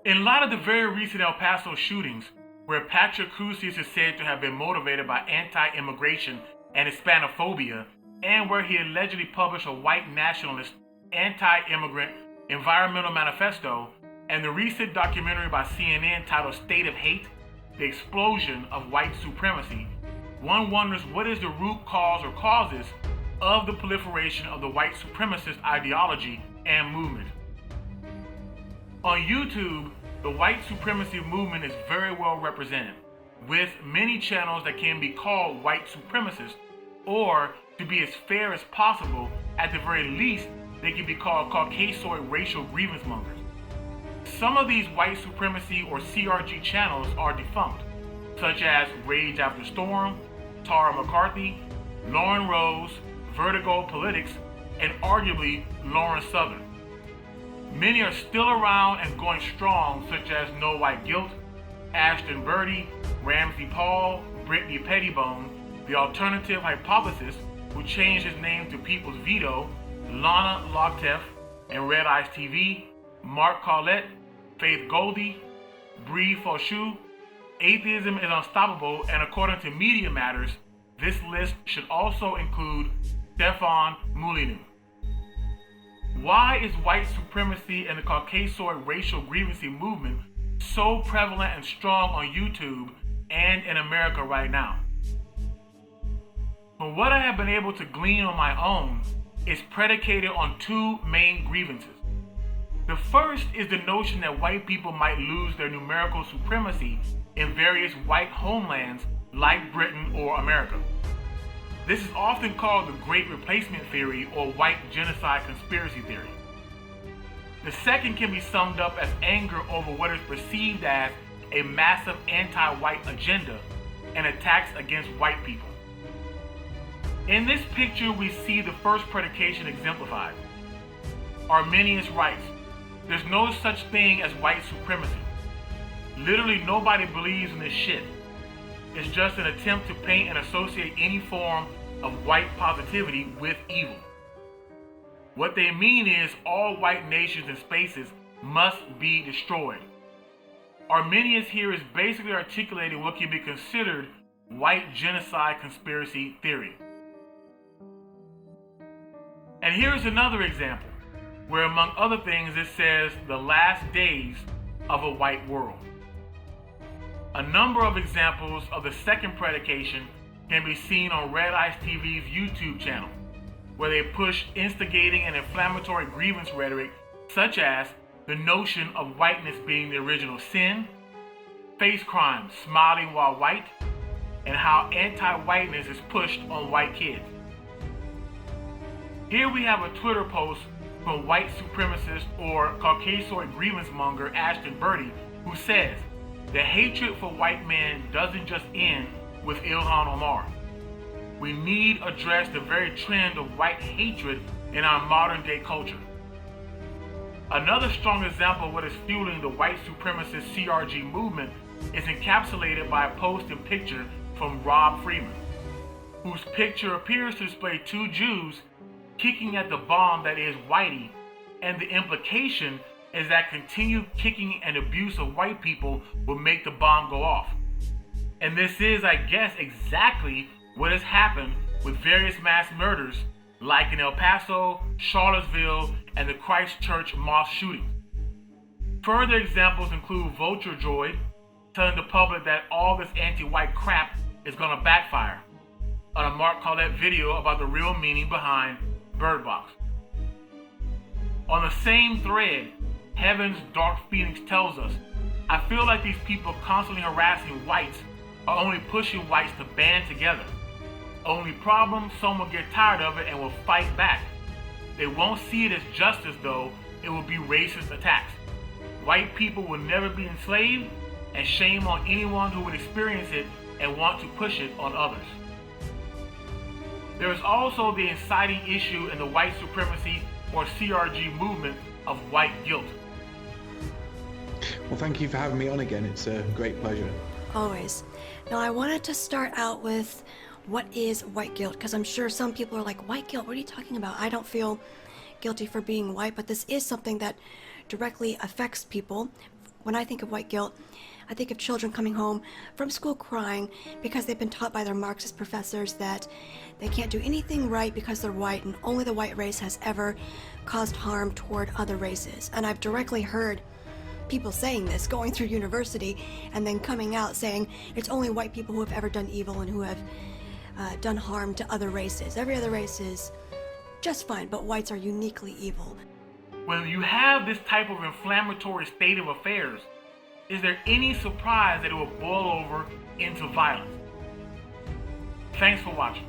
In light of the very recent El Paso shootings, where Patrick Crusius is said to have been motivated by anti-immigration and Hispanophobia, and where he allegedly published a white nationalist, anti-immigrant environmental manifesto, and the recent documentary by CNN titled State of Hate, The Explosion of White Supremacy, one wonders what is the root cause or causes of the proliferation of the white supremacist ideology and movement. On YouTube, the white supremacy movement is very well represented, with many channels that can be called white supremacists, or to be as fair as possible, at the very least, they can be called Caucasoid racial grievance mongers. Some of these white supremacy or CRG channels are defunct, such as Rage After Storm, Tara McCarthy, Lauren Rose, Vertigo Politics, and arguably Lauren Southern. Many are still around and going strong, such as No White Guilt, Ashton Birdie, Ramsey Paul, Brittany Pettibone, The Alternative Hypothesis, who changed his name to People's Veto, Lana Lockteff, and Red Eyes TV, Mark Collette, Faith Goldie, Bree Faucheux. Atheism is Unstoppable, and according to Media Matters, this list should also include Stefan Molyneux. Why is white supremacy and the Caucasoid racial grievancy movement so prevalent and strong on YouTube and in America right now? From what I have been able to glean on my own, it's predicated on two main grievances. The first is the notion that white people might lose their numerical supremacy in various white homelands like Britain or America. This is often called the Great Replacement Theory or white genocide conspiracy theory. The second can be summed up as anger over what is perceived as a massive anti-white agenda and attacks against white people. In this picture, we see the first predication exemplified. Arminius writes, "There's no such thing as white supremacy. Literally nobody believes in this shit. It's just an attempt to paint and associate any form of white positivity with evil. What they mean is all white nations and spaces must be destroyed." Arminius here is basically articulating what can be considered white genocide conspiracy theory. And here's another example, where among other things it says the last days of a white world. A number of examples of the second predication can be seen on Red Eyes TV's YouTube channel, where they push instigating and inflammatory grievance rhetoric such as the notion of whiteness being the original sin, face crime, smiling while white, and how anti-whiteness is pushed on white kids. Here we have a Twitter post from white supremacist or Caucasoid grievance monger Ashton Birdie, who says, "The hatred for white men doesn't just end with Ilhan Omar. We need to address the very trend of white hatred in our modern day culture." Another strong example of what is fueling the white supremacist CRG movement is encapsulated by a post and picture from Rob Freeman, whose picture appears to display two Jews kicking at the bomb that is Whitey, and the implication is that continued kicking and abuse of white people will make the bomb go off. And this is, I guess, exactly what has happened with various mass murders like in El Paso, Charlottesville, and the Christchurch mosque shooting. Further examples include Vulture Droid telling the public that all this anti-white crap is gonna backfire on a Mark Collette video about the real meaning behind Bird Box. On the same thread, Heaven's Dark Phoenix tells us, "I feel like these people constantly harassing whites are only pushing whites to band together. Only problem, some will get tired of it and will fight back. They won't see it as justice though, it will be racist attacks. White people will never be enslaved, and shame on anyone who would experience it and want to push it on others." There is also the inciting issue in the white supremacy or CRG movement of white guilt. Well, thank you for having me on again. It's a great pleasure. Always. Now, I wanted to start out with what is white guilt, because I'm sure some people are like, white guilt, what are you talking about? I don't feel guilty for being white, but this is something that directly affects people When I think of white guilt, I think of children coming home from school crying because they've been taught by their Marxist professors that they can't do anything right because they're white and only the white race has ever caused harm toward other races. And I've directly heard people saying this, going through university and then coming out saying it's only white people who have ever done evil and who have done harm to other races. Every other race is just fine, but whites are uniquely evil. When you have this type of inflammatory state of affairs, is there any surprise that it will boil over into violence? Thanks for watching.